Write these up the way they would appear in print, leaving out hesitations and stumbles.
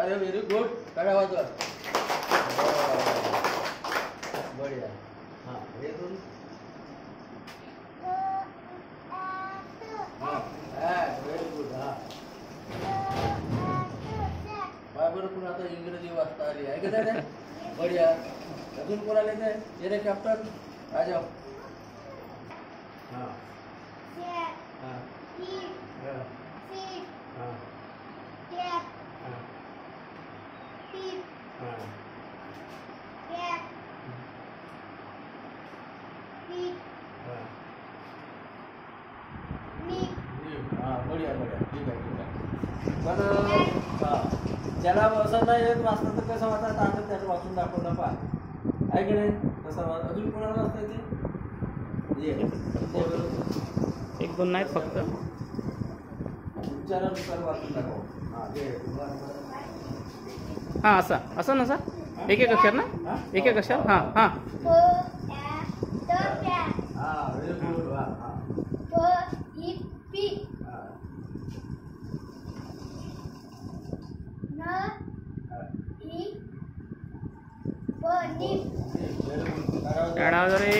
अरे very good. टाळ्या वाजवा. बढिया. हां हे दोन. हां व्हेरी गुड. हां बरोबर. पण आता इंग्रजी वाचता आली आहे का त्याने. बढिया. अजून कोणाला येते. ये रे कॅप्टन आ जाओ. हां हां हां हां बढिया बढिया. ठीक आहे ठीक आहे. पण हां ज्याला असं नाही येत वाचतं तर कसं वाटतं आता त्याचं वाचून दाखवलं पहा आहे की नाही. तसं अजून कोणाला वाचता येते. ये एक दोन नाहीत फक्त. उच्चारानुसार वाचून दाखव. हां असं असं ना सर. एक एक अक्षर ना. एक एक अक्षर. हां हां हां व्हेरी गुड. हां हां टाळा रे.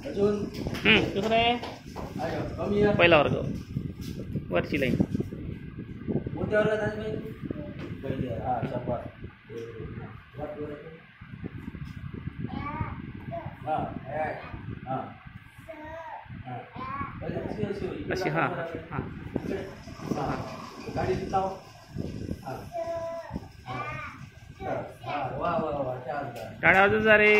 अजून दुसरे कमी आहे. पहिला वर्ग वरची लाईन. कोणत्या वर्गात आहे तुम्ही. पहिले. हां शाबास. हां हां अशी. हां हां हां गाडी लाव. हां हां वा वा वा. छान छान. टाळ्या वाजव जा रे.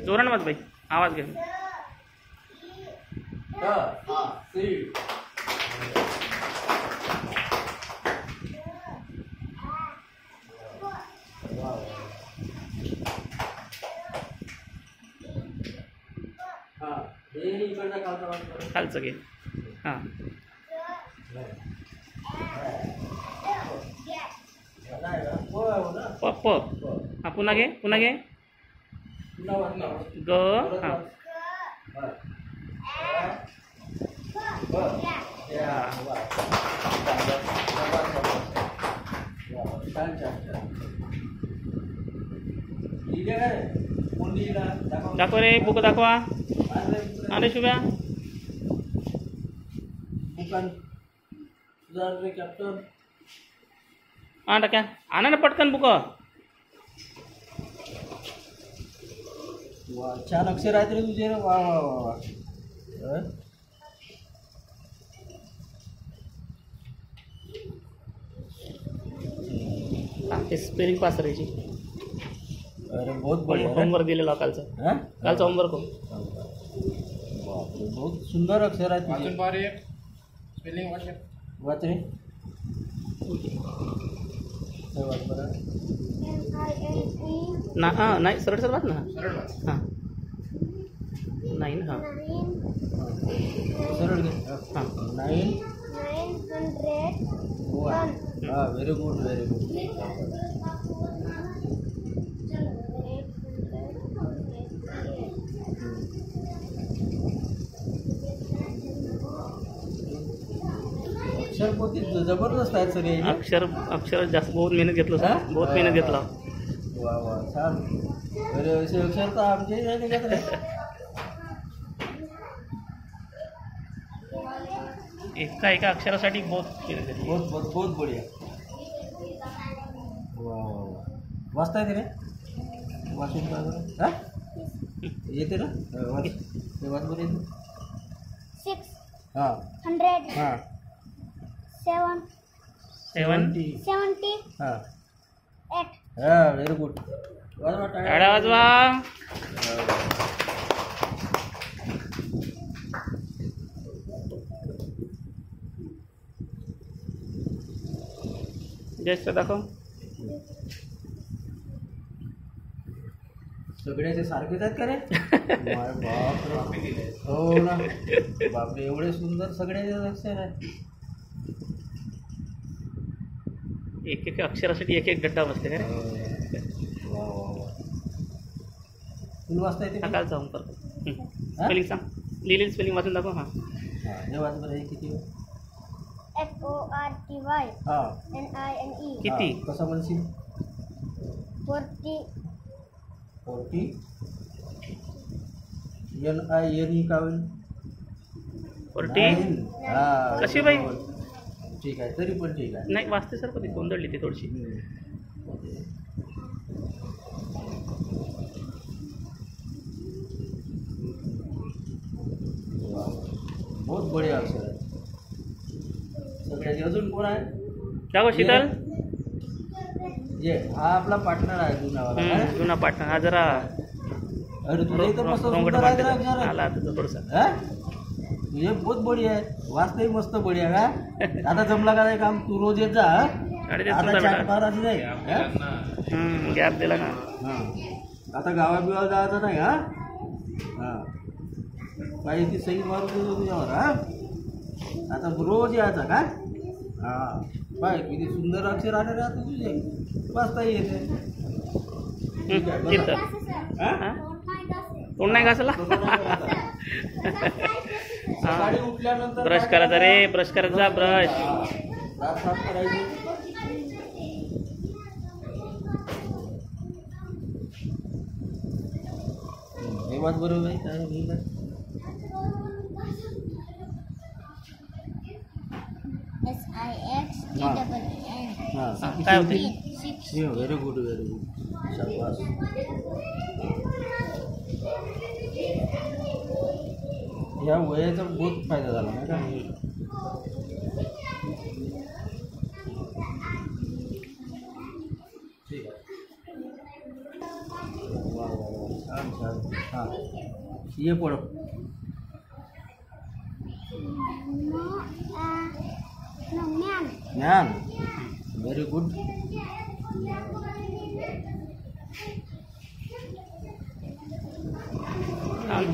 जोरानं वाज बाई. आवाज घे. हां सीट. हां हे इकडचा खालचा वाजवा. खालचं घे. हां प प. हां पुन्हा घे पुन्हा घे. ग. हां दाखव रे. बुक दाखवा. अरे शुभ्या. कॅप्टन हां टाक्या. आणा ना पटकन बुक. वा छान अक्षर आहेत रे तुझे. वा वा वा वा. ते स्पेलिंग पास करायची. अरे बहुत बढ़िया. होमवर्क दिलेला कालचं. हां कालचं होमवर्क हो. बापरे बहुत सुंदर अक्षर आहेत. वाचून पहा रे. स्पेलिंग वाच. वाच रे. वाच बरं. ना हां नाही सरळ सरळ वाच ना. सरळ वाच. हां नाही ना. हां सरळ घे. हां 901. हां व्हेरी गुड व्हेरी गुड. अक्षर पोती जबरदस्त आहेत सर. अक्षर अक्षर जास्त बहुत मेहनत घेतलं सर. बहुत मेहनत घेतला. वा वा छान. अरे असे अक्षर तर आमचे नाही निघत रे. एका एका अक्षरासाठी बहुत मेहनत घेतली. बहुत बहुत बहुत बढिया. वा वा वा. वाचता येते रे. वाचून काय बरं. हां येते ना. वाच ते वाच बरं येते. 600 हां 70. 70 हां 8. हां व्हेरी गुड. वाजवा टाळ्या वाजवा. जस्ट दाखव. सगळ्याचे सारखेच आहेत का रे. बापरे. हो ना. बापरे एवढे सुंदर सगळ्याचे अक्षर आहे. एक एक अक्षरासाठी एक एक गड्डा बसते का रे? वा वा वा. तुला वाचता येते हा का? काल जाऊन करतो. स्पेलिंग सांग, लिहिलेली स्पेलिंग वाचून दाखव. हां हा, हे वाच बरं, हे किती आहे? FORTY हा NINE किती? हा, कसं म्हणशील? 40 40 NINE का होईल? 40 Nine. हा, कशी बाई? ठीक आहे, तरी पण ठीक आहे. नाही वाचते सर, कधी गोंधळली ती थोडीशी. बहुत बढिया अक्षर आहे सगळ्याचे. अजून कोण आहे? का गो शीतल? ये हा आपला पार्टनर आहे जुनावाला. काय? जुना पाटणा हा जरा अरे तुझे इथं मस्त रोंगट सुंदर आहे जरा वाटते. अक्षर. आला तुझं थोडंसं. हा? तुझे बहुत बढिया आहे, वाचतही मस्त बढिया का. आता जमला का नाही काम? तू रोज येत जा. हा? अरे ते आता तुझा चाट बेटा. मार आधी नाही. हा? गॅप दिला का? हा. आता गावाबिवा जायचं नाही. हा हा काही ती सही मारून देतो तुझ्यावर. हा आता रोज यायचा का? हा बाय किती सुंदर अक्षर आले राहते तुझे, वाचता येते. ठीक आहे, बसा. शीतल हा? तोंड नाही घासला? सकाळी उठल्यानंतर ब्रश करायचा रे, ब्रश करायचा, ब्रश. हा, दात साफ करायचे. हे वाच बरोबर आहे काय लिहिलं? SIXTEEN हा काय होते? Very good very good. शाबास. या वयाचा बहुत फायदा झाला नाही का? ठीक आहे. वा वा वा, छान छान. हां ये पड. ज्ञान व्हेरी गुड.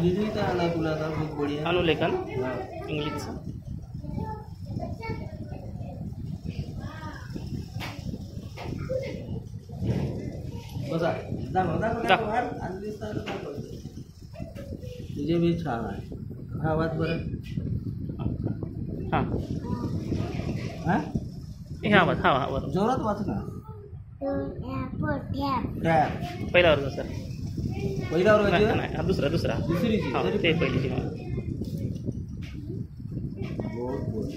लिहिता आला तुला आता बहुत बढिया. अनुलेखन हा. इंग्लिशचं. बसा दाखव दाखव दाखव. दाखव. आणि दिसतं दाखव. तुझे बी छान आहे. हा वाच बरं. हां हा हा बरं, हा बरोबर. जोरात वाच ना. टॅब पहिला वर्ग सर. पहिला नाही वर्गाची नाही, हा दुसरा दुसरा. दुसरीची हा तरी ते पण. पहिलीची. बहुत बहुत.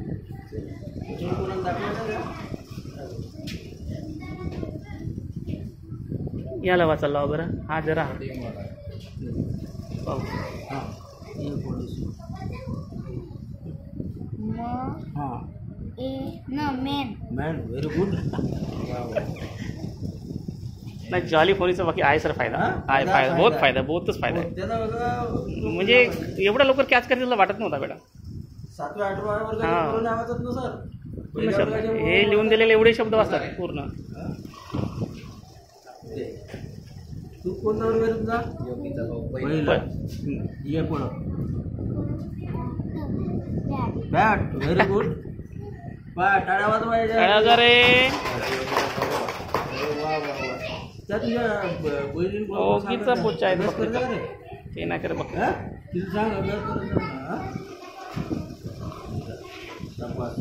अजून कोणाला दाखवायचं का? याला वाचायला लावा बरं. हा जरा पाहू. हां ये थोडीशी. हां मॅन व्हेरी गुड. नाही जॉली फोनीचा बाकी आहे सर फायदा. हा? आहे फायदा, बहुत फायदा, बहुतच फायदा आहे. त्याचा बघा म्हणजे एवढा लवकर कॅच करतील असं वाटत नव्हता बेटा. 7व्या 8व्या हा. वर्गात करून आवाजच ना सर. पूर्ण शब्द हे लिहून दिलेले एवढे शब्द वाचतात पूर्ण. तू कोणता वर्ग आहे तुमचा? पहिला. ये कोण? Bat very good. टाळ्या वाजवायच्या. टाळ्या जा रे. वा वा वा. त्या तुझ्या बहिणीने ओगीचा पोचा आहे अभ्यास करता का रे? ते नाही कर बघ. हा? तिला सांग अभ्यास करत जा ना, हा? शाबास.